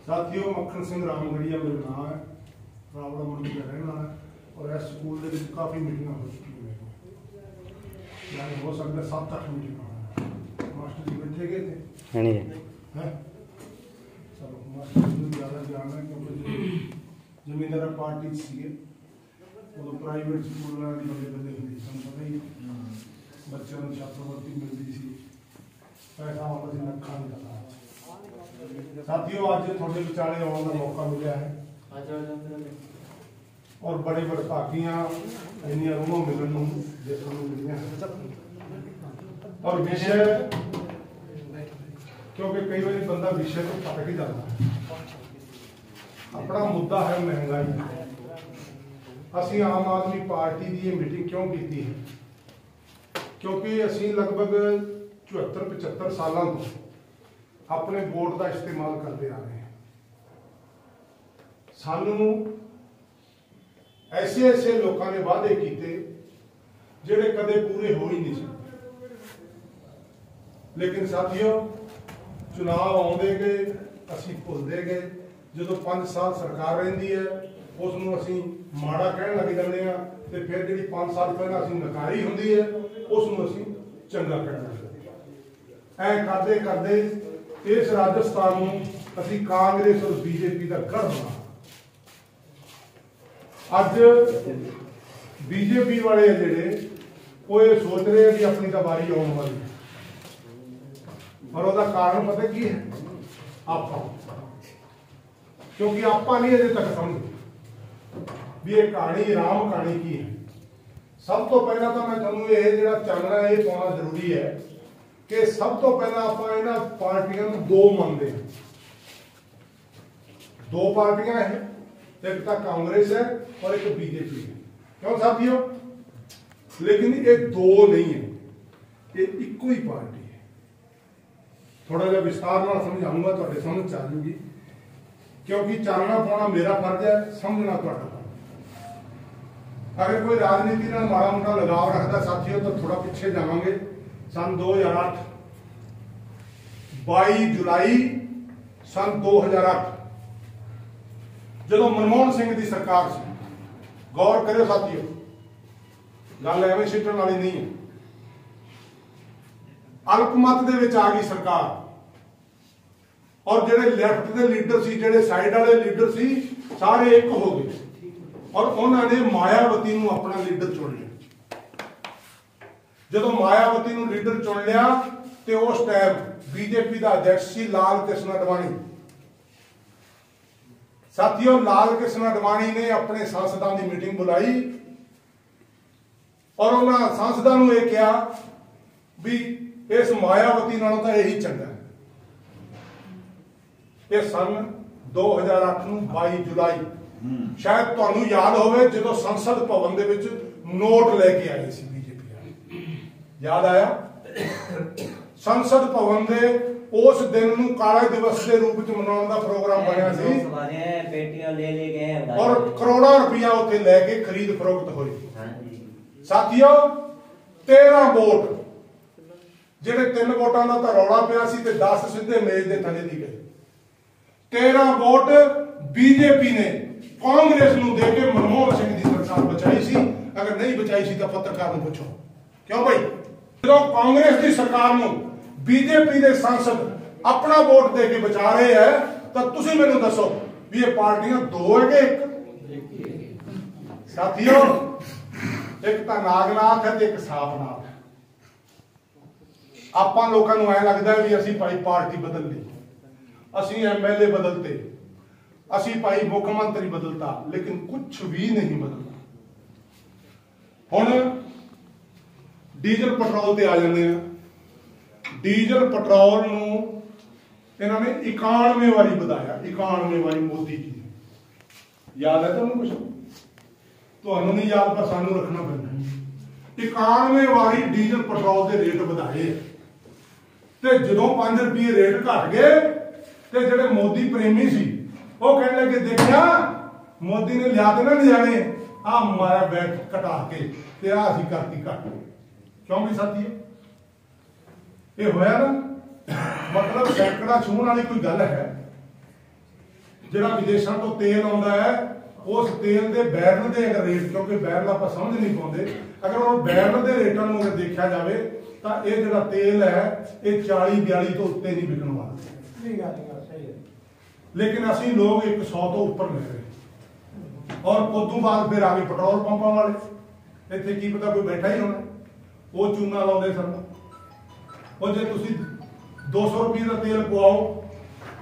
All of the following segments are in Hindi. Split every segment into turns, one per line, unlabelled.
साथियों, मक्खन सिंह रामगढ़िया मेरा नाम है, रावड़ा मंडी का रहने वाला है और इस स्कूल के काफ़ी मीटिंग हो चुकी है। यानी हो सकता है 7-8 मीटिंग मास्टर जी बैठे गए थे हैं। चलो मास्टर जी ज़्यादा ध्यान है क्योंकि जमींदार पार्टी सी वो प्राइवेट स्कूल की बल्ले बल्ले होंगी, सू पता ही बच्चों को छात्रवृत्ति मिलती सी, पैसा आता सी लखा नहीं जाता। साथियों, अज थोड़े विचाले आने का मौका मिला है और बड़े बड़भागियां इन्नियां रूहों मिलने देखने को मिलियां और विषय, क्योंकि कई बार बंदा विषय तो भटक ही जाता है। अपना मुद्दा है महंगाई। असी आम आदमी पार्टी की ये मीटिंग क्यों की है? क्योंकि असी लगभग 74-75 सालों तो अपने वोट का इस्तेमाल करते आ रहे हैं। सानू ऐसे ऐसे लोगों ने वादे किए जिहड़े कदे पूरे हो ही नहीं सकते, लेकिन साथियों चुनाव आउंदे गए असी भुलते गए। जो 5 साल सरकार रहिंदी है उसनूं असी माड़ा कहण लग जांदे आ ते फिर जिहड़ी 5 साल पहला असी नकारी हुंदी है उसनूं असी चंगा कहण लग जांदे। ऐ करदे करदे इस राजस्थान में असी कांग्रेस और बीजेपी का गढ़ बना। अज बीजेपी वाले जिहड़े वो ये सोच रहे हैं कि अपनी तो बारी आने वाली है, और उसका कारण पता की है? आप, क्योंकि आप नहीं अजे तक समझे भी ये कहानी राम कहानी की है। सब तो पहला तो मैं तुहानूं ये जिहड़ा चानना ये पाउणा जरूरी है कि सब तो पहला आप इन्हां पार्टियां नूं दो मनते हैं। दो पार्टियां है, एक तो कांग्रेस है और एक बीजेपी है। क्यों साथियों? लेकिन ये दो नहीं है, ये इको ही पार्टी है। थोड़ा जिहा विस्तार नाल समझाऊंगा, तुहाडे समझ आ जाऊगी, क्योंकि चानना पाउणा मेरा फर्ज है, समझना तुहाडा। अगर कोई राजनीति नाल माड़ा मोटा लगाव रखता साथियों तो थोड़ा पिछे जावांगे। सन 2008 22 जुलाई सन 2008 जो मनमोहन सिंह की सरकार से, गौर करो साथियों, गल एवं सिटन वाली नहीं है। अल्पमत दे विच आ गई सरकार और जेडे लैफ्ट के लीडर सी, जेडे साइड वाले लीडर सी, सारे एक हो गए और उन्होंने मायावती नूं अपना लीडर चुन लिया। जो मायावती नूं लीडर चुन लिया तो उस टाइम बीजेपी का अध्यक्ष सी लाल कृष्ण अडवाणी। साथियों, लाल कृष्ण अडवाणी ने अपने सांसदों की मीटिंग बुलाई और उन्होंने सांसदों को यह कहा भी इस मायावती नालों तो यही चंगा है। यह सन 2008 नूं 22 जुलाई, शायद तुहानूं याद होवे जो संसद भवन दे विच नोट लेके आई सी बीजेपी वाले, याद आया? संसद भवन दे उस दिन नूं काले दिवस के रूप में मनाने का प्रोग्राम बनया सी और करोड़ों रुपया उत्थे लेके खरीद फरोख्त हुई। साथियों, 13 वोट जिहड़े 3 वोटां दा तां रौला पिया सी ते 10 सीधे मेज दे थले दी गए। 13 वोट बीजेपी ने कांग्रेस नूं दे के मनमोहन सिंह की सरकार बचाई सी। अगर नहीं बचाई सी तो पत्रकार नूं पुछो। क्यों भाई? जो कांग्रेस की सरकार नूं बीजेपी के सांसद अपना वोट दे के बचा रहे हैं तो तुसीं मैनूं दसो भी ये पार्टियां दो है कि एक? साथियों, एक तो नागनाथ है तो एक साफनाथ है। आपां लोकां नूं ऐ लगदा है भी असीं भाई पार्टी बदल ली, असीं MLA बदलते, असीं भाई मुख्यमंत्री बदलता, लेकिन कुछ भी नहीं बदलता। हुण डीजल पेट्रोल ते आ जाते हैं। डीजल पेट्रोल नूं इन्होंने 91 वारी बढ़ाया, 91 वारी मोदी जी ने। याद है तुहानूं? कुछ तुहानूं नहीं याद, पर सानूं रखना पैंदा। 91 वारी डीजल पेट्रोल के रेट बढ़ाए ते जदों 5 रुपये रेट घट गए तो जिहड़े मोदी प्रेमी सी वो कहने लगे, देखा मोदी ने लिया देना नजारे, आ मारा बैठ घटा के ते आ असीं करती घट। क्योंकि साथियों ये होया ना, मतलब सैकड़ा छूण वाली कोई गल है। ਜਿਹੜਾ ਵਿਦੇਸ਼ਾਂ ਤੋਂ ਤੇਲ ਆਉਂਦਾ ਹੈ ਉਸ ਤੇਲ ਦੇ ਬੈਰਲ ਦੇ ਅਗਰ ਰੇਟ, ਕਿਉਂਕਿ ਬੈਰਲ ਆਪਾਂ ਸਮਝ ਨਹੀਂ ਪਾਉਂਦੇ, ਅਗਰ ਉਹ ਬੈਰਲ ਦੇ ਰੇਟਾਂ ਨੂੰ ਅਗਰ ਦੇਖਿਆ ਜਾਵੇ ਤਾਂ ਇਹ ਜਿਹੜਾ ਤੇਲ ਹੈ ਇਹ 40-42 ਤੋਂ ਉੱਤੇ ਨਹੀਂ ਵਿਕਣ ਵਾਲਾ। ਲੇਕਿਨ ਅਸੀਂ ਲੋਕ 100 ਤੋਂ ਉੱਪਰ ਲੈ ਰਹੇ। ਔਰ ਉਸ ਤੋਂ ਬਾਅਦ ਫਿਰ ਆ ਗਏ ਪੈਟਰੋਲ ਪੰਪਾਂ ਵਾਲੇ, ਇੱਥੇ ਕੀ ਪਤਾ ਕੋਈ ਬੈਠਾ ਹੀ ਹੋਣਾ, ਉਹ ਚੂਨਾ ਲਾਉਂਦੇ ਸਨ। ਉਹ ਜੇ ਤੁਸੀਂ 200 ਰੁਪਏ ਦਾ ਤੇਲ ਪਵਾਓ,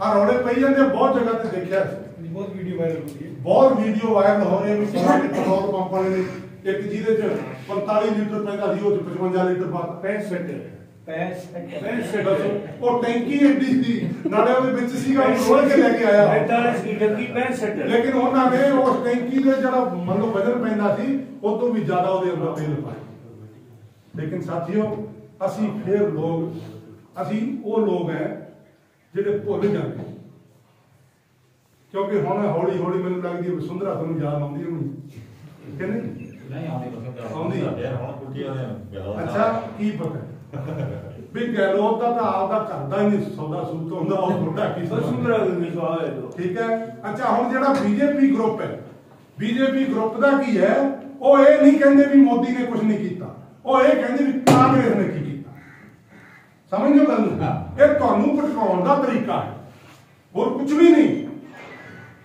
ਆ ਰੌਲੇ ਪਈ ਜਾਂਦੇ, ਬਹੁਤ ਜਗ੍ਹਾ ਤੇ ਦੇਖਿਆ, ਬਹੁਤ ਵੀਡੀਓ ਵਾਇਰਲ ਹੋ ਰਹੀ ਹੈ, ਬਹੁਤ ਵੀਡੀਓ ਵਾਇਰਲ ਹੋ ਰਹੀ ਹੈ ਵੀ ਪੈਟਰੋਲ ਪੰਪ ਵਾਲੇ ਨੇ ਇੱਕ ਜਿਹਦੇ ਚ 45 ਲੀਟਰ ਪੈਂਦਾ ਸੀ ਉਹ ਚ 55 ਲੀਟਰ ਪਾ 65 ਉਹ ਟੈਂਕੀ ਐਡੀ ਸੀ, ਨਾਲੇ ਉਹਦੇ ਵਿੱਚ ਸੀਗਾ ਰੋਲ ਕੇ ਲੈ ਕੇ ਆਇਆ
45 ਲੀਟਰ ਦੀ 65।
ਲੇਕਿਨ ਉਹਨਾਂ ਨੇ ਉਸ ਟੈਂਕੀ ਦੇ ਜਿਹੜਾ ਮੰਨ ਲਓ ਵਜ਼ਨ ਪੈਂਦਾ ਸੀ ਉਹ ਤੋਂ ਵੀ ਜ਼ਿਆਦਾ ਉਹਦੇ ਅੰਦਰ ਤੇਲ ਪਾਇਆ। ਲੇਕਿਨ ਸਾਥੀਓ ਅਸੀਂ ਫਿਰ ਲੋਕ, ਅਸੀਂ ਉਹ ਲੋਕ ਹੈ ਜਿਹੜੇ ਭੁੱਲ ਜਾਂਦੇ, ਕਿਉਂਕਿ ਹੁਣ ਹੌਲੀ ਹੌਲੀ ਮੈਨੂੰ ਲੱਗਦੀ ਹੈ ਵਸੁੰਧਰਾ ਤੁਹਾਨੂੰ ਯਾਦ ਆਉਂਦੀ ਹੋਣੀ ਕਿ ਨਹੀਂ ਆਉਂਦੀ? ਅੱਛਾ, ਕੀ ਪਤਾ ਵੀ ਗਹਿਲੋਤ ਦਾ ਤਾਂ ਆਪਦਾ ਕਰਦਾ ਹੀ ਨਹੀਂ ਸੌਦਾ ਸੂਤ ਹੁੰਦਾ, ਉਹ ਥੋੜਾ ਕੀ ਵਸੁੰਧਰਾ ਦੇ ਸਵਾਲ ਹੈ। ਠੀਕ ਹੈ। ਅੱਛਾ, ਹੁਣ ਜਿਹੜਾ ਬੀਜੇਪੀ ਗਰੁੱਪ ਹੈ, ਬੀਜੇਪੀ ਗਰੁੱਪ ਦਾ ਕੀ ਹੈ, ਉਹ ਇਹ ਨਹੀਂ ਕਹਿੰਦੇ ਵੀ ਮੋਦੀ ਨੇ ਕੁਝ ਨਹੀਂ ਕੀਤਾ, ਉਹ ਇਹ ਕਹਿੰਦੇ ਵੀ ਕਾਂਗਰਸ ਨੇ ਕੀ ਕੀਤਾ। ਸਮਝ ਲਓ ਗੱਲ ਨੂੰ, ਇਹ ਤੁਹਾਨੂੰ ਭਟਕਾਉਣ ਦਾ ਤਰੀਕਾ ਹੈ, ਹੋਰ ਕੁਝ ਵੀ ਨਹੀਂ।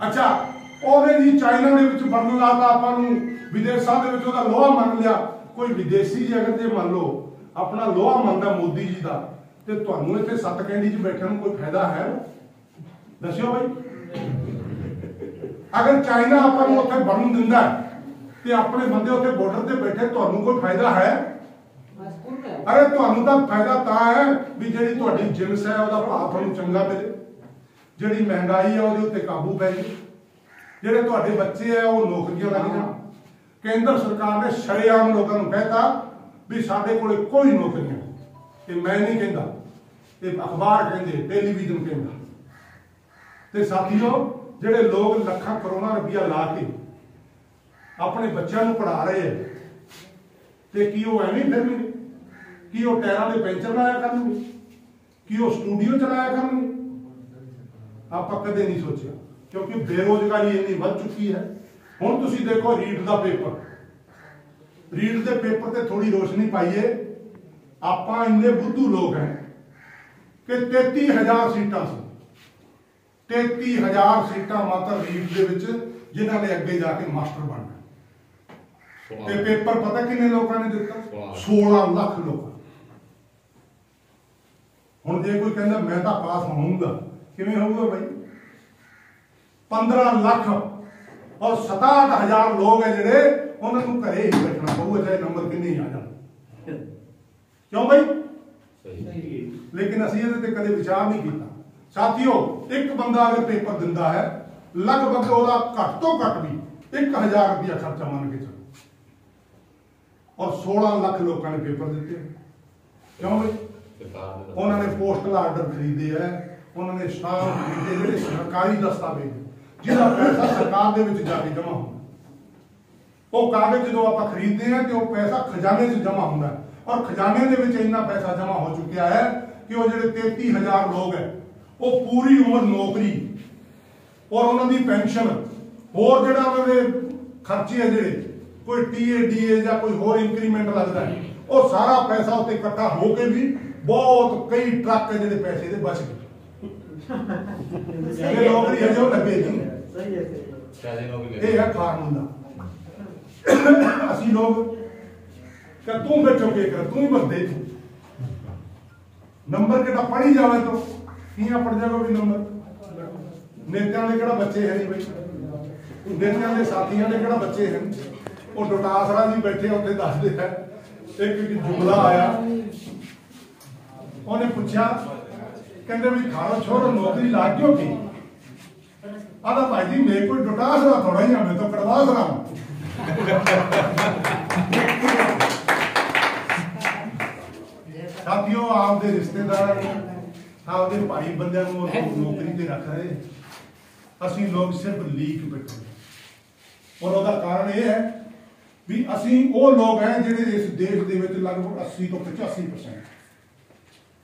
ਅੱਛਾ, ਉਹਦੇ ਜੀ ਚਾਈਨਾ ਦੇ ਵਿੱਚ ਬਣਨ ਲਾਤਾ, ਆਪਾਂ ਨੂੰ ਵਿਦੇਸ਼ਾਂ ਦੇ ਵਿੱਚ ਉਹਦਾ ਲੋਹਾ ਮੰਨ ਲਿਆ। ਕੋਈ ਵਿਦੇਸ਼ੀ ਜੀ ਅਗਰ ਜੇ ਮੰਨ ਲਓ ਆਪਣਾ ਲੋਹਾ ਮੰਨਦਾ ਮੋਦੀ ਜੀ ਦਾ, ਤੇ ਤੁਹਾਨੂੰ ਇੱਥੇ ਸੱਤ ਕੈਂਡੀ 'ਚ ਬੈਠਣ ਨੂੰ ਕੋਈ ਫਾਇਦਾ ਹੈ? ਦੱਸਿਓ ਬਾਈ। ਅਗਰ ਚਾਈਨਾ ਆਪਾਂ ਨੂੰ ਉੱਥੇ ਬਣਨ ਦਿੰਦਾ ਤੇ ਆਪਣੇ ਬੰਦੇ ਉੱਥੇ ਬਾਰਡਰ ਤੇ ਬੈਠੇ, ਤੁਹਾਨੂੰ ਕੋਈ ਫਾਇਦਾ ਹੈ? ਅਰੇ ਤੁਹਾਨੂੰ ਤਾਂ ਫਾਇਦਾ ਤਾਂ ਹੈ ਵੀ ਜਿਹੜੀ ਤੁਹਾਡੀ ਜਿਨਸ ਹੈ ਉਹਦਾ ਭਾਅ ਤੁਹਾਨੂੰ ਚੰਗਾ ਮਿਲੇ, ਜਿਹੜੀ ਮਹਿੰਗਾਈ ਹੈ ਉਹਦੇ ਉੱਤੇ ਕਾਬੂ ਪੈ ਜਾਵੇ, ਜਿਹੜੇ ਤੁਹਾਡੇ ਬੱਚੇ ਆ ਉਹ ਨੌਕਰੀਆਂ ਲੱਗ ਜਾਣ। ਕੇਂਦਰ ਸਰਕਾਰ ਨੇ ਸ਼ਰੇਆਮ ਲੋਕਾਂ ਨੂੰ ਕਹਿਤਾ ਵੀ ਸਾਡੇ ਕੋਲੇ ਕੋਈ ਨੌਕਰੀ ਨਹੀਂ। ਇਹ ਮੈਂ ਨਹੀਂ ਕਹਿੰਦਾ, ਇਹ ਅਖਬਾਰ ਕਹਿੰਦੇ, ਟੈਲੀਵਿਜ਼ਨ ਕਹਿੰਦਾ। ਤੇ ਸਾਥੀਓ, ਜਿਹੜੇ ਲੋਕ ਲੱਖਾਂ ਕਰੋੜਾਂ ਰੁਪਇਆ ਲਾ ਕੇ ਆਪਣੇ ਬੱਚਿਆਂ ਨੂੰ ਪੜ੍ਹਾ ਰਹੇ ਆ, ਤੇ ਕੀ ਉਹ ਐਵੇਂ ਫਿਰਨਗੇ? ਕੀ ਉਹ ਟਾਇਰਾਂ ਦੇ ਪੈਂਚਰ ਲਾਇਆ ਕਰਨਗੇ? ਕੀ ਉਹ ਸਟੂਡੀਓ ਚਲਾਇਆ ਕਰਨਗੇ? ਆਪਾਂ ਕਦੇ ਨਹੀਂ ਸੋਚਿਆ, ਕਿਉਂਕਿ ਬੇਰੋਜ਼ਗਾਰੀ ਇੰਨੀ ਵੱਧ ਚੁੱਕੀ ਹੈ। ਹੁਣ ਤੁਸੀਂ ਦੇਖੋ ਰੀਟ ਦਾ ਪੇਪਰ, ਰੀਟ ਦੇ ਪੇਪਰ ਤੇ ਥੋੜੀ ਰੋਸ਼ਨੀ ਪਾਈਏ। ਆਪਾਂ ਇੰਨੇ ਬੁੱਧੂ ਲੋਕ ਹੈ ਕਿ 33,000 ਸੀਟਾਂ ਸੀ, 33,000 ਸੀਟਾਂ ਮਾਤਰ ਰੀਟ ਦੇ ਵਿੱਚ, ਜਿਨ੍ਹਾਂ ਨੇ ਅੱਗੇ ਜਾ ਕੇ ਮਾਸਟਰ ਬਣਨਾ। ਤੇ ਪੇਪਰ ਪਤਾ ਕਿੰਨੇ ਲੋਕਾਂ ਨੇ ਦਿੱਤਾ? 16 ਲੱਖ ਲੋਕਾਂ। ਹੁਣ ਜੇ ਕੋਈ ਕਹਿੰਦਾ ਮੈਂ ਤਾਂ ਪਾਸ ਹੋਊਂਗਾ, ਕਿਵੇਂ ਹੋਊਗਾ ਬਾਈ? 15 ਲੱਖ ਔਰ 67,000 ਲੋਕ ਹੈ ਜਿਹੜੇ ਉਹਨਾਂ ਨੂੰ ਘਰੇ ਹੀ ਬੈਠਣਾ ਪਊਗਾ, ਚਾਹੇ ਨੰਬਰ ਕਿੰਨੇ ਹੀ ਆ ਜਾਣ। ਕਿਉਂ ਬਾਈ? ਲੇਕਿਨ ਅਸੀਂ ਇਹਦੇ ਤੇ ਕਦੇ ਵਿਚਾਰ ਨਹੀਂ ਕੀਤਾ। ਸਾਥੀਓ, ਇੱਕ ਬੰਦਾ ਅਗਰ ਪੇਪਰ ਦਿੰਦਾ ਹੈ, ਲਗਭਗ ਉਹਦਾ ਘੱਟ ਤੋਂ ਘੱਟ ਵੀ 1,000 ਰੁਪਇਆ ਖਰਚਾ ਮੰਨ ਕੇ ਚੱਲੋ, ਔਰ 16 ਲੱਖ ਲੋਕਾਂ ਨੇ ਪੇਪਰ ਦਿੱਤੇ। ਕਿਉਂ ਬਈ? ਉਹਨਾਂ ਨੇ ਪੋਸਟਲ ਆਰਡਰ ਖਰੀਦੇ ਹੈ, ਉਹਨਾਂ ਨੇ ਸਟਾਂਪ ਖਰੀਦੇ, ਜਿਹੜੇ ਸਰਕਾਰੀ ਦਸਤਾਵੇਜ਼ ਜਿਹਦਾ ਪੈਸਾ ਸਰਕਾਰ ਦੇ ਵਿੱਚ ਜਾ ਕੇ ਜਮ੍ਹਾਂ ਹੁੰਦਾ। ਉਹ ਕਾਗਜ਼ ਜਦੋਂ ਆਪਾਂ ਖਰੀਦਦੇ ਹਾਂ ਤੇ ਉਹ ਪੈਸਾ ਖਜ਼ਾਨੇ 'ਚ ਜਮ੍ਹਾਂ ਹੁੰਦਾ, ਔਰ ਖਜ਼ਾਨੇ ਦੇ ਵਿੱਚ ਇੰਨਾ ਪੈਸਾ ਜਮ੍ਹਾਂ ਹੋ ਚੁੱਕਿਆ ਹੈ ਕਿ ਉਹ ਜਿਹੜੇ 33,000 ਲੋਕ ਹੈ ਉਹ ਪੂਰੀ ਉਮਰ ਨੌਕਰੀ ਔਰ ਉਹਨਾਂ ਦੀ ਪੈਨਸ਼ਨ, ਹੋਰ ਜਿਹੜਾ ਉਹਨਾਂ ਦੇ ਖਰਚੇ ਹੈ, ਜਿਹੜੇ ਕੋਈ TADA ਜਾਂ ਕੋਈ ਹੋਰ ਇੰਕਰੀਮੈਂਟ ਲੱਗਦਾ ਹੈ, ਉਹ ਸਾਰਾ ਪੈਸਾ ਉੱਤੇ ਇਕੱਠਾ ਹੋ ਕੇ ਵੀ ਬਹੁਤ ਕਈ ਟਰੱਕ ਹੈ ਜਿਹੜੇ ਪੈਸੇ ਦੇ ਬਚ ਗਏ। ਨੌਕਰੀ ਹਜੇ ਉਹ ਲੱਗੇ ਨਹੀਂ। ਇਹ ਹੈ ਫਾਰਮੂਲਾ। ਅਸੀਂ ਲੋਕ ਕਿ ਤੂੰ ਬੈਠੋ ਕੇ ਕਰ, ਤੂੰ ਹੀ ਬਸ ਦੇਖ ਨੰਬਰ ਕਿਹੜਾ ਪੜ੍ਹੀ ਜਾਵੇ ਤਾਂ ਕਿਹਾਂ ਪੜ ਜਾਵੇ ਵੀ ਨੰਬਰ। ਨੇਤਿਆਂ ਦੇ ਕਿਹੜਾ ਬੱਚੇ ਹੈ ਨਹੀਂ ਬਈ, ਨੇਤਿਆਂ ਦੇ ਸਾਥੀਆਂ ਦੇ ਕਿਹੜਾ ਬੱਚੇ ਹਨ? ਉਹ ਡੋਟਾਸਰਾ ਜੀ ਬੈਠੇ ਉੱਥੇ ਦੱਸਦੇ ਹੈ। ਇੱਕ ਜੁਮਲਾ ਆਇਆ, ਉਹਨੇ ਪੁੱਛਿਆ, ਕਹਿੰਦੇ ਵੀ ਖਾਣਾ ਛੋੜੋ ਨੌਕਰੀ ਲੱਗ ਗਿਓ ਕੀ? ਆਦਾ ਭਾਈ ਜੀ ਮੇਰੇ ਕੋਈ ਡੋਟਾਸਰਾ ਥੋੜਾ ਹੀ ਆ, ਮੈਂ ਤਾਂ ਕੜਵਾਸਰਾ। ਸਾਥੀਓ, ਆਪਦੇ ਰਿਸ਼ਤੇਦਾਰਾਂ ਨੂੰ, ਆਪਦੇ ਭਾਈ ਬੰਦਿਆਂ ਨੂੰ ਨੌਕਰੀ ਤੇ ਰੱਖ ਰਹੇ, ਅਸੀਂ ਲੋਕ ਸਿਰਫ ਲੀਕ ਬੈਠੇ। ਔਰ ਉਹਦਾ ਕਾਰਨ ਇਹ ਹੈ ਵੀ ਅਸੀਂ ਉਹ ਲੋਕ ਹੈ ਜਿਹੜੇ ਇਸ ਦੇਸ਼ ਦੇ ਵਿੱਚ ਲਗਭਗ 80 ਤੋਂ 85%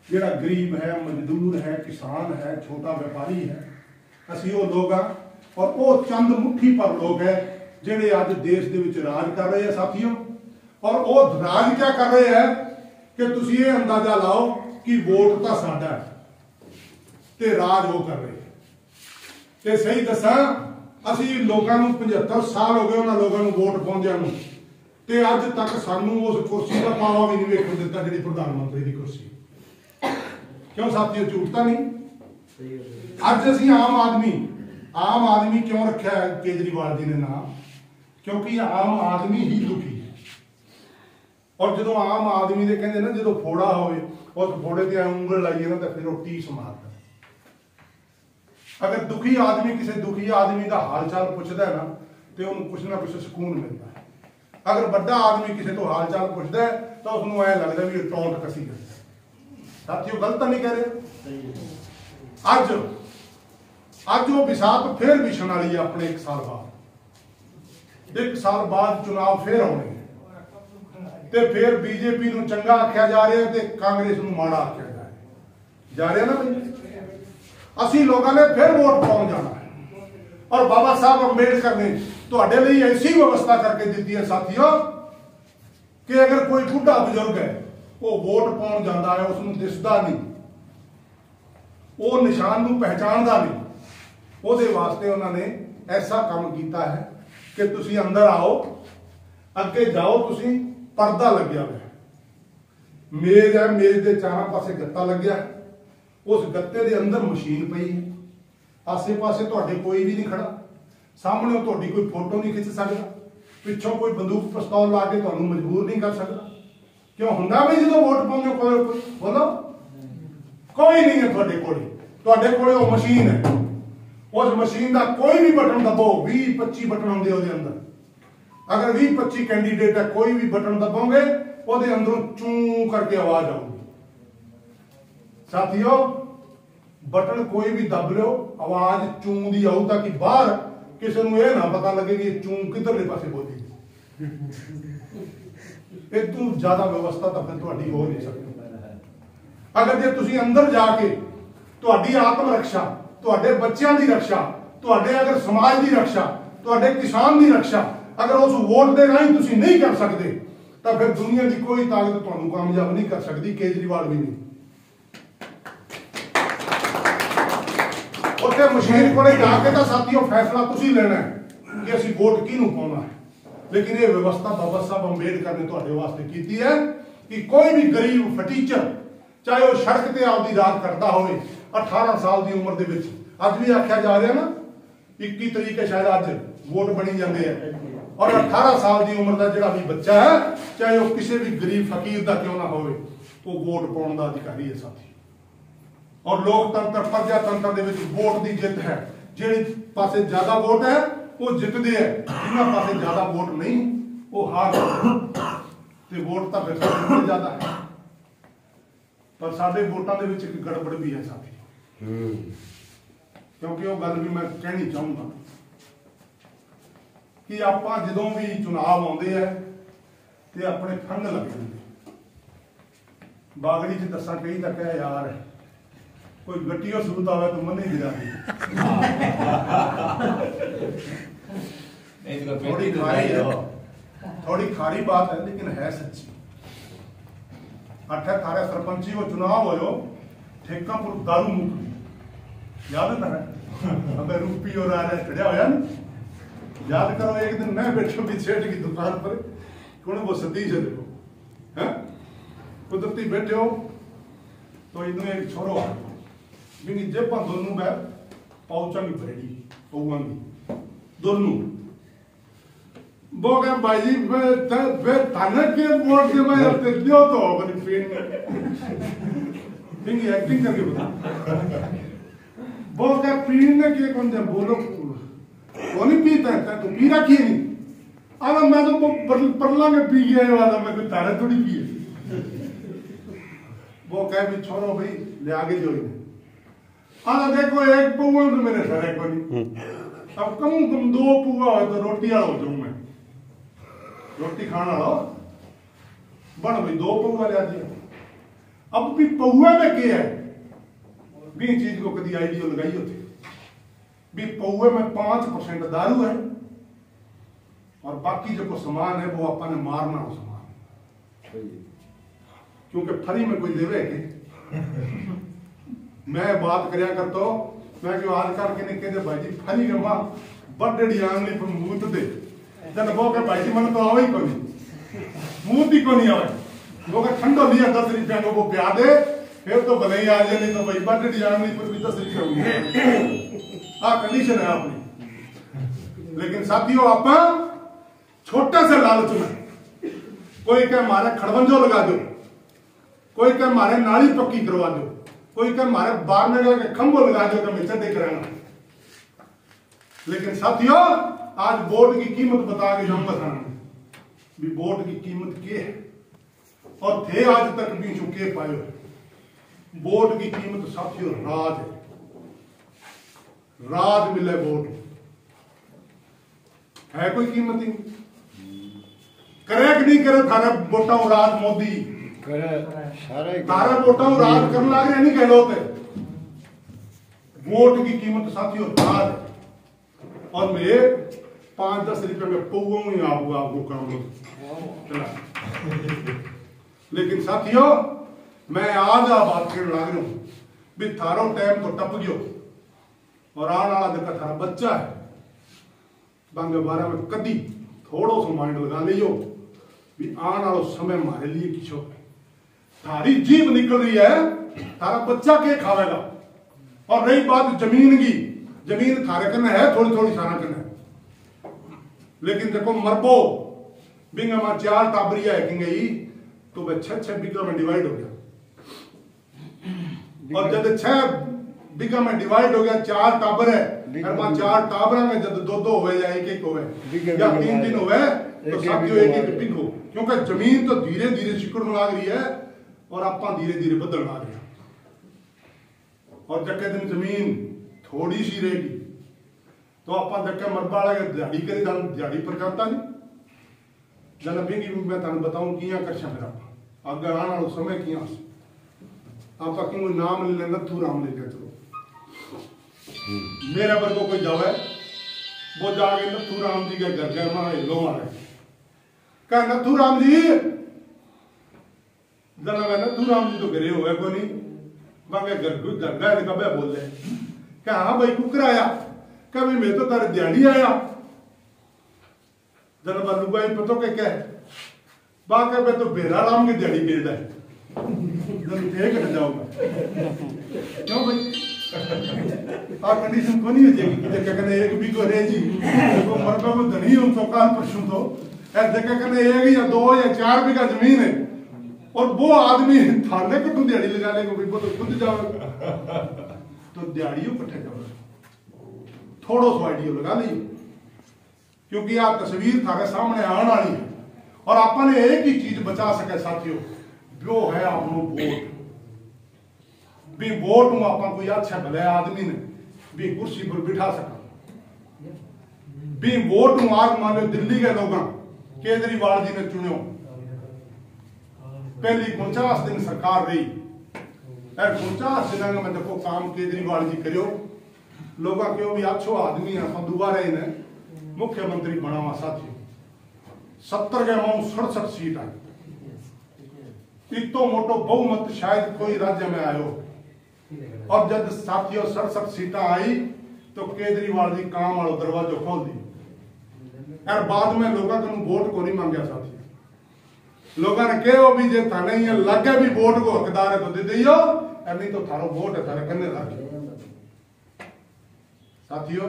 ਜਿਹੜਾ ਗਰੀਬ ਹੈ, ਮਜ਼ਦੂਰ ਹੈ, ਕਿਸਾਨ ਹੈ, ਛੋਟਾ ਵਪਾਰੀ ਹੈ, ਅਸੀਂ ਉਹ ਲੋਕ ਆ और वो चंद मुट्ठी पर लोग है ਜਿਹੜੇ ਅੱਜ ਦੇਸ਼ ਦੇ ਵਿੱਚ ਰਾਜ ਕਰ ਰਹੇ ਆ ਸਾਥੀਓ। ਔਰ ਉਹ ਰਾਜ क्या कर रहे हैं कि ਤੁਸੀਂ ਇਹ ਅੰਦਾਜ਼ਾ ਲਾਓ कि ਵੋਟ ਤਾਂ ਸਾਡਾ ਹੈ ਤੇ ਰਾਜ ਉਹ ਕਰ ਰਹੇ ਤੇ ਸਹੀ ਦੱਸਾਂ ਅਸੀਂ ਲੋਕਾਂ ਨੂੰ 75 ਸਾਲ ਹੋ ਗਏ ਉਹਨਾਂ ਲੋਕਾਂ ਨੂੰ ਵੋਟ ਪਾਉਂਦਿਆਂ ਨੂੰ ਤੇ ਅੱਜ ਤੱਕ ਸਾਨੂੰ ਉਸ ਕੁਰਸੀ ਦਾ ਪਾਵਾ ਵੀ ਨਹੀਂ ਵੇਖਣ ਦਿੱਤਾ ਜਿਹੜੀ ਪ੍ਰਧਾਨ ਮੰਤਰੀ ਦੀ ਕੁਰਸੀ। ਕਿਉਂ ਸਾਥੀਓ ਝੂਠ ਤਾਂ ਨਹੀਂ। ਅੱਜ ਅਸੀਂ ਆਮ ਆਦਮੀ क्यों रखा है केजरीवाल जी ने नाम क्योंकि आम आदमी ही दुखी है। और जो आम आदमी दे कहंदे ना जो फोड़ा होवे उस फोड़े ते उंगल लाइए ना तो फिर वो टीस मारदा। अगर दुखी आदमी किसी दुखी आदमी का हाल चाल पूछता है ना तो उन्हें कुछ ना कुछ सुकून मिलता है। अगर बड़ा आदमी किसी तो हाल चाल पूछता है तो उसको ऐ लगता भी टोंट कसी करता। साथियों गलत नहीं कह रहे। अज वो बिसात फिर विछण वाली है। अपने 1 साल बाद चुनाव फिर आने ते फिर बीजेपी नूं चंगा आख्या जा रहा है ते कांग्रेस नूं माड़ा आख्या जा रहा ना भाई। असी लोगों ने फिर वोट पाउण जाना है और बाबा साहब अंबेडकर ने तुहाडे लई ऐसी व्यवस्था करके दी है साथियों कि अगर कोई बुढ़ा बुजुर्ग है वो वोट पाउण जाता है उसनूं दिसदा नहीं, वो निशान नूं पहचानदा नहीं। ਉਹਦੇ ਵਾਸਤੇ ਉਹਨਾਂ ਨੇ ऐसा काम किया है कि तुसी अंदर आओ अगे जाओ तुसी पर्दा लग्या हुआ मेज है मेज के चारों पासे गत्ता लग्या उस गत्ते के अंदर मशीन पई है आसे पासे तुहाडे कोई भी नहीं खड़ा सामने तुहाडी कोई फोटो नहीं खिंच सकता पिछों कोई बंदूक पिस्तौल ला के तुहानूं मजबूर नहीं कर सकता। क्यों हुंदा भी जो वोट पाउंदे कोई बोलो कोई नहीं है तुहाडे कोले वो मशीन है। उस मशीन का कोई भी बटन दबो 20-25 बटन होंगे उसके अंदर अगर 20-25 कैंडीडेट है कोई भी बटन दबोगे वो अंदरों चू करके आवाज आऊगी। साथियों बटन कोई भी दब लो आवाज चू की आऊ ताकि बाहर किसी को यह ना पता लगे कि चू किधरले पासे बोली। इस तू ज्यादा व्यवस्था तो फिर तुहाडी हो नहीं सकती। अगर जे तुसी अंदर जाके तुहाडी आत्म रक्षा तुहाडे बच्चों की रक्षा तुहाडे अगर समाज की रक्षा तुहाडे किसान की रक्षा अगर उस वोट के राही तुसी नहीं कर सकते तो फिर दुनिया की कोई ताकत तुहानूं कामयाब नहीं कर सकती। केजरीवाल भी नहीं। उत्थे मशीन कोले जाके तो साथियों फैसला तुसी लेना है कि असीं वोट किहनूं पाउणा है। लेकिन ये व्यवस्था बाबा साहब अंबेडकर ने तुहाडे वास्ते कीती है कि कोई भी गरीब फटीचर चाहे वह सड़क ते आपदी रात करता होवे 18 साल की उम्र के अज भी आख्या जा रहा ना 21 तरीक है शायद अज वोट बनी जाते हैं और 18 साल की उम्र का जोड़ा भी बच्चा है चाहे वह किसी भी गरीब फकीर का क्यों ना हो वो वोट पाने का अधिकारी है साथी। और लोकतंत्र प्रजातंत्र के वोट की जित है जिहड़े पासे ज्यादा वोट है वो जितते हैं जिन्होंने पासे ज्यादा वोट नहीं वो हार ते वोट तो फिर ज्यादा है। पर साडे वोटां दे विच एक गड़बड़ भी है साथी क्योंकि वो गल भी मैं कहनी चाहूँगा कि आप जो भी चुनाव आते हैं तो अपने फंड लग जाते बागड़ी च दसा कई तक है यार कोई गट्टियों सूरत आवे तो मन ही गिरा थोड़ी खारी बात है लेकिन है सच्ची। 18 सरपंची वो चुनाव हो ठेकापुर दारू मुक्ति याद है अबे रूपी और आ रहा है खड़ा होया याद करो एक दिन मैं बैठा भी सेठ की दुकान पर कौन वो सतीश है देखो है कुदरती बैठे हो तो इन्होंने एक छोरो आ गया जेबा दोनों मैं पाउचा की भरेगी पौंगी दोनों वो क्या भाई जी वे थाने के बोर्ड के मैं अब दियो तो बड़ी पेन बिंगी एक्टिंग करके बता वो क्या पीने के कौन से बोलो कौन ही पीता है तो पी रखी नहीं अगर मैं तो परला में पी गया वाला मैं कोई तारे थोड़ी पिए वो कह भी छोड़ो भाई ले आगे जो ही अगर देखो एक पौवा तो मेरे सरे को नहीं अब कम 2 पौवा हो तो रोटी वाला हो जाऊं मैं रोटी खाना लो बन भाई 2 पौवा ले दिया। अब भी पौवा में क्या है भी चीज को कभी आइडियो लगाई होती भी पौए में 5% दारू है और बाकी जो सामान है वो अपन ने मारना हो सामान, क्योंकि फ्री में कोई देवे के मैं बात करया करता मैं क्यों आजकल के निके दे भाई जी फ्री के मां बड़े आंगली पर मूत दे जन वो के भाई जी मन तो आवे ही कोनी मूत ही कोनी आवे वो का ठंडो लिया 10 रुपया को वो प्या दे फिर तो भले ही आ जाए, नहीं तो भाई बड़े आंगली पर भी 10 रुपया होंगे। हाँ कंडीशन है अपनी। लेकिन साथियों आप छोटे से लालच में कोई कह मारे खड़वंजो लगा दो, कोई कह मारे नाली पक्की करवा दो, कोई कह मारे बार में के खंभो लगा दो कि मिर्चा देख रहना। लेकिन साथियों आज वोट की कीमत बता के जाऊंगा थाना भी वोट की कीमत क्या है और थे आज तक भी चुके पाए। वोट की कीमत साथियों राज है, राज मिले वोट है कोई कीमत ही करे कि नहीं करे। थारे वोटा राज मोदी तारा वोटा राज करने लग रहे नहीं कह लो वोट की कीमत साथियों राज है। और मैं 5-10 रुपए में पौवा ही आपको काम चला। लेकिन साथियों मैं आज बात करने लग रहा हूं भी थारो टाइम तो टप गयो और आने वाला देखा थारा बच्चा है बांगे बारे में कदी थोड़ो सो माइंड लगा लियो भी आने वाला समय हमारे लिए किसो थारी जीभ निकल रही है, थारा बच्चा के खावेगा। और रही बात जमीन की, जमीन थारे कने है थोड़ी थोड़ी सारा कने, लेकिन देखो मरबो बिंग में 4 टाबरिया है गई तो वह 6 बीघा में डिवाइड हो गया। और जब 6 बीघा में डिवाइड हो गया 4 टाबर है और वहां 4 टाबरा में जब 2-2 हुए या 1-1 हुए या 3-3 हुए तो साथियों 1-1 बिघो, क्योंकि जमीन तो धीरे धीरे सिकुड़ने लग रही है और आप धीरे धीरे बदल लग रहे हैं। और जब दिन जमीन थोड़ी सी रहेगी तो आप जब मरबा दिहाड़ी करे दिहाड़ी पर करता नहीं जन भी मैं तुम बताऊं किया कर मेरा अगर आने वाला समय किया आप कोई नाम ले लेना नथू राम ले चलो मेरे पर को कोई जावे वो जाके नथू राम जी के घर गए मारे लो मारे कह नथू राम जी जना मैं नथू राम जी तो घरे हुए को नहीं बाकी घर गए कब बोल रहे क्या हाँ भाई कुकर आया क्या भाई मैं तो तारे दिहाड़ी आया जना बालू भाई पतो के क्या बाकी मैं तो बेरा राम की दिहाड़ी बेचता है कट जाऊंगा क्यों भाई आ कंडीशन को नहीं हो जाएगी कि जगह कने एक भी को रह जी तो मरबा को धनी हूं तो काल परसों तो ऐ जगह कने 1 या 2 या 4 बीघा जमीन है और वो आदमी थाने को तो दिहाड़ी लगा लेगा भाई वो तो खुद जाओगे तो दिहाड़ियों कट्ठे जाओगे थोड़ो सो आइडियो लगा ली क्योंकि आ तस्वीर थारे सामने आने वाली है और आपने एक ही चीज बचा सके साथियों वो है आपको वोट भी वोट में आप कोई अच्छा भले आदमी ने भी कुर्सी पर बिठा सका भी वोट में आज मान लो दिल्ली के लोग केजरीवाल जी ने चुनो पहली 50 दिन सरकार रही 50 दिन में देखो काम केजरीवाल जी करो लोग क्यों भी अच्छो आदमी है आप दोबारा इन्हें मुख्यमंत्री बनावा साथियों 70 के अमाउंट 67 सीट आई इतो मोटो बहुमत शायद कोई राज्य में आयो और जब साथियों 67 सीटा आई तो केजरीवाल जी काम वालों दरवाजा खोल दी और बाद में लोगों को वोट को नहीं मांगया साथियों लोगों ने कहो भी जे थाने ये लगे भी वोट को हकदार है तो दे दियो और नहीं तो थारो वोट है थारे कन्ने रख साथियों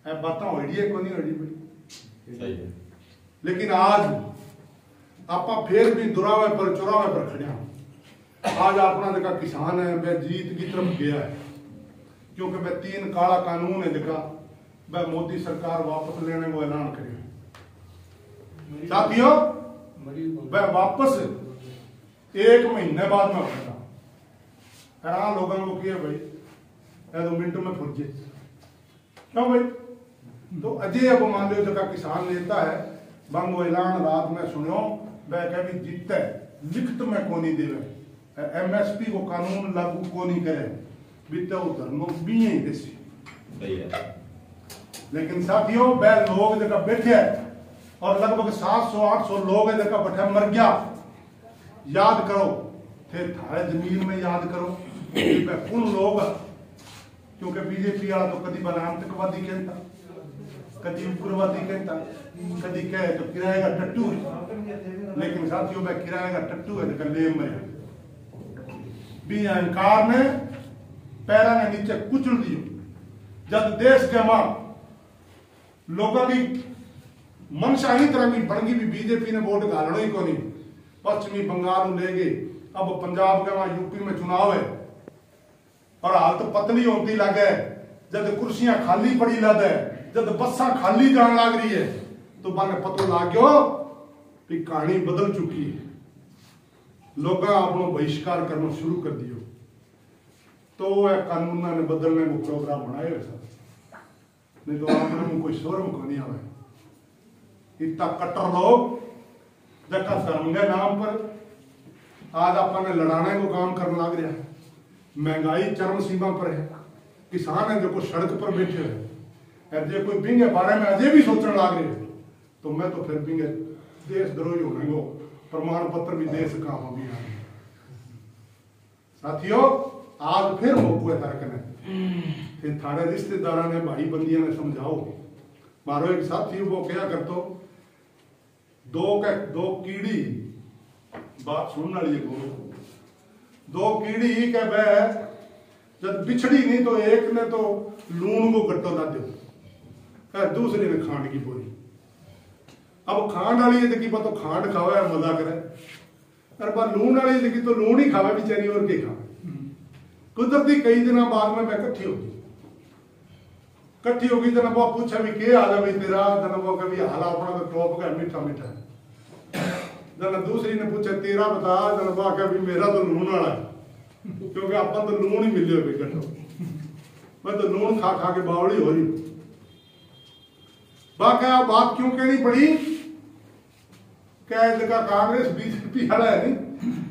ए बातें होड़ी को नहीं होड़ी लेकिन आज आप फिर भी दुरावे पर चौरावे पर खड़े आज अपना देखा किसान है वह जीत की तरफ गया है क्योंकि वह 3 काला कानून है देखा वह मोदी सरकार वापस लेने को ऐलान करे साथियों वह वापस 1 महीने बाद में होगा हैरान लोगों को किया भाई 2 मिनट में फुट जाए क्यों भाई तो अजय अब मान लो जगह किसान नेता है बंगो ऐलान रात में सुनो वह कभी जीतता है लिखत में को नहीं देवे MSP को कानून लागू को नहीं करे बीते धर्मो भी देसी लेकिन साथियों वह लोग जगह बैठे है और लगभग 700-800 लोग जगह बैठे मर गया। याद करो थे थारे जमीन में याद करो कौन लोग, क्योंकि बीजेपी वाला तो कभी बना आतंकवादी कहता, कभी उग्रवादी कहता, कभी कहे तो किराए का टट्टू है। लेकिन साथियों में किराए का टट्टू है तो लेम में भी अहंकार ने पैरा ने नीचे कुचल दियो। जब देश के मां लोगों की मनशा ही तरह की बन गई भी बीजेपी ने वोट घालना ही को नहीं, पश्चिमी बंगाल ले गए, अब पंजाब के वहां यूपी में चुनाव है और हालत पतली होती लगे, जब कुर्सियां खाली पड़ी लग है, जब बसा खाली जान लग रही है तो मैंने पता लग गयो कि कहानी बदल चुकी है। लोग अपना बहिष्कार करना शुरू कर दियो। तो कानून ने बदलने को प्रोग्राम बनाए सर, नहीं तो आपने कोई शोरम को नहीं आवे। इतना कट्टर लोग जगह धर्म के नाम पर आज अपने लड़ाने को काम करने लग रहा है। महंगाई चरम सीमा पर है, किसान है जो सड़क पर बैठे हैं, जो कोई बिंगे बारे में अजय भी सोचने लग रहे हैं, तो मैं तो फिर बिंगे देशद्रोही होने को प्रमाण पत्र भी दे सका हूं भी। साथियों आज फिर मौका है तारक ने फिर थारे रिश्तेदारा ने भाई बंदियां ने समझाओ। मारो एक साथी वो क्या करतो दो कीड़ी बात सुनने वाली है, दो कीड़ी के बह जब बिछड़ी नहीं तो एक ने तो लूण को गट्टो ला दो, दूसरे ने खांड की बोली। अब खांड वाली देखी तो खांड खावे मजा करे, और लूण वाली देखी तो लूण ही खावे बेचारी और के खावे। कुदरती कई दिन बाद में मैं इकट्ठी होगी जना वो पूछा भी के हाल है भाई तेरा, जना वो कभी हाल अपना तो टॉप का मीठा मीठा, जना दूसरी ने पूछा तेरा बता, जना वो क्या भी मेरा तो लूण वाला है, क्योंकि अपन तो लूण ही मिले हुए गट्टो, मैं तो लूण खा खा के बावड़ी हो रही। बाकी बात क्यों कहनी पड़ी क्या कांग्रेस बीजेपी वाला है नहीं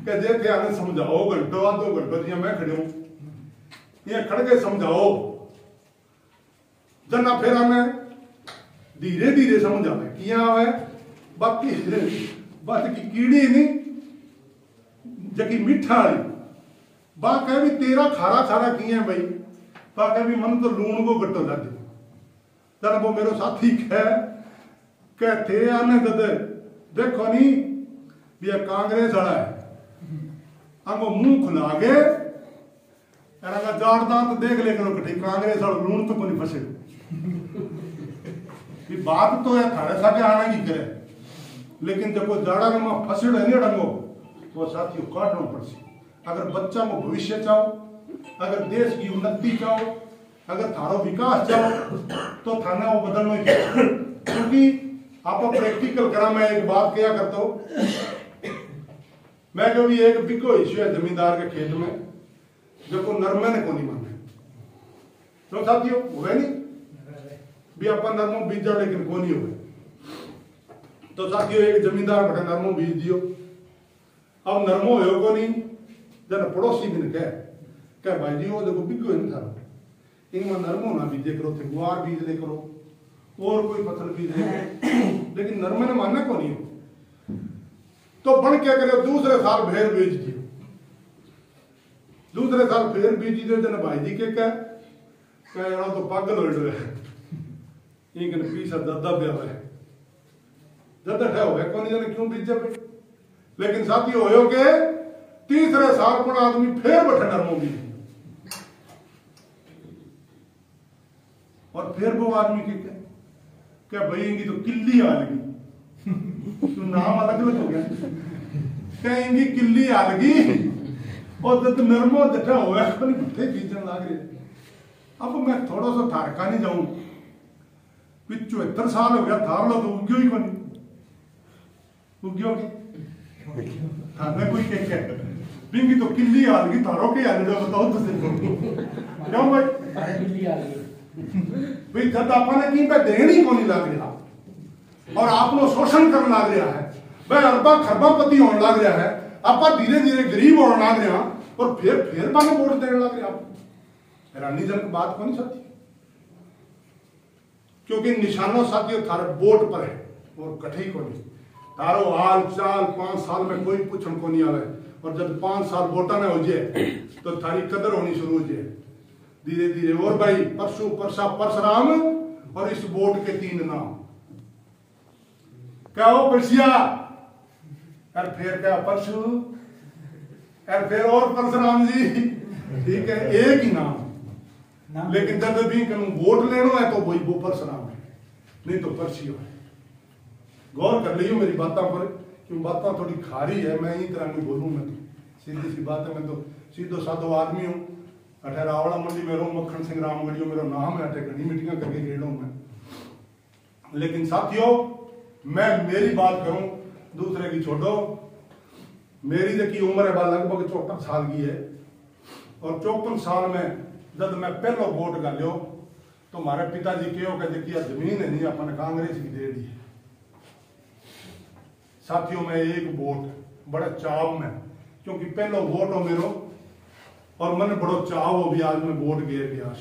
क्या जे थे आने समझाओ घंटों 2 घंटों जी मैं खड़े हूं ये खड़ के समझाओ जना फिर हमें धीरे धीरे समझावे किया है बाकी बात की कीड़ी नहीं जकी मीठा वाली बाकी भी तेरा खारा खारा किया है भाई, बाकी भी मन तो लूण को गट्टो ला दे। जना वो मेरे साथी कहते आने दे देखो नहीं भी कांग्रेस वाला है, हमको मुंह खुला के जार दांत देख ले करो कटी कांग्रेस वाला लूण तो कोई फंसे बात तो है थारे साके आना की करे, लेकिन जब वो जाड़ा में फंसे नहीं डंगो वो साथियों काटना पड़सी। अगर बच्चा को भविष्य चाहो, अगर देश की उन्नति चाहो, अगर थारो विकास चाहो तो थाना वो बदलना ही क्योंकि आप प्रैक्टिकल करा। मैं एक बात क्या करता हूं, मैं कभी एक बिको इश्यू है जमींदार के खेत में जो को नरमे ने को नहीं माने, तो साथियों हुए नहीं भी अपन नरमो बीजा लेकिन को नहीं हुए। तो साथियों एक जमींदार बटे नरमो बीज दियो, अब नरमो हो को नहीं जन पड़ोसी भी ने कह भाई जी वो देखो बिको इन था इनमें नरमो ना बीजे करो थे गुआर बीज ले करो और कोई फसल बीज ले लेकिन नरमे ने मानना को नहीं हो। तो बन क्या करे दूसरे साल भेड़ बीज दियो, दूसरे साल फिर बीज दियो जन भाई जी के कह तो पागल हो रहे एक पीछा दादा पे है दादा ठहर हो कौन जाने क्यों बीजे पे। लेकिन साथी हो के तीसरे साल पर आदमी फिर बैठे नरमो बीज और फिर वो आदमी के क्या भाई इनकी तो किल्ली आ लगी तो नाम अलग अलग हो गया क्या इनकी किल्ली आ लगी और जब नरमो दठा हुआ बीजन लाग रहे। अब मैं थोड़ा सा थारका नहीं जाऊं 75 साल हो गया थार लो तो उग्यो ही कोनी उग्यो की थाने कोई क्या बिंगी तो किल्ली आ लगी थारो के आ लगा बताओ तो क्यों भाई किल्ली आ लगी भाई जब आपने की पे देनी को नहीं लग रहा और आपनो शोषण करने लग रहा है भाई अरबा खरबापति होने लग रहा है आप धीरे धीरे गरीब होने लग रहा और फिर बाने वोट देने लग रहे आप हैरानीजनक बात को नहीं सकती। क्योंकि निशानो साथियों थारे वोट पर है और कठे को नहीं तारो हाल चाल 5 साल में कोई पूछन को नहीं आवे और जब 5 साल वोटा ने हो जाए तो थारी कदर होनी शुरू हो जाए धीरे धीरे। और भाई परसों परसा परशुराम और इस वोट के 3 नाम क्या हो परसिया और फिर क्या परशु और फिर और परशुराम जी ठीक है एक ही नाम लेकिन जब भी वोट लेना है तो वही वो परशुराम है नहीं तो परसियो है। गौर कर लियो मेरी बातों पर क्यों बातें थोड़ी खारी है मैं इस तरह नहीं बोलूं मैं तो सीधी सी बात है मैं तो सीधो साधो आदमी हूँ अठे रावड़ा मंडी में रो मक्खन सिंह रामगढ़ियो मेरा नाम है अठे घनी मीटिंग करके गेड़ा हूं मैं। लेकिन साथियों मैं मेरी बात करूं दूसरे की छोड़ो मेरी देखी उम्र है लगभग 54 साल की है और 54 साल में जब मैं पहला वोट गालियो तो हमारे पिताजी कहो कि देखिए जमीन है नहीं अपने कांग्रेस की दे दी। साथियों में एक वोट बड़ा चाव में क्योंकि पहला वोट हो मेरो और मन बड़ो चाव हो भी आज मैं वोट गेर गया।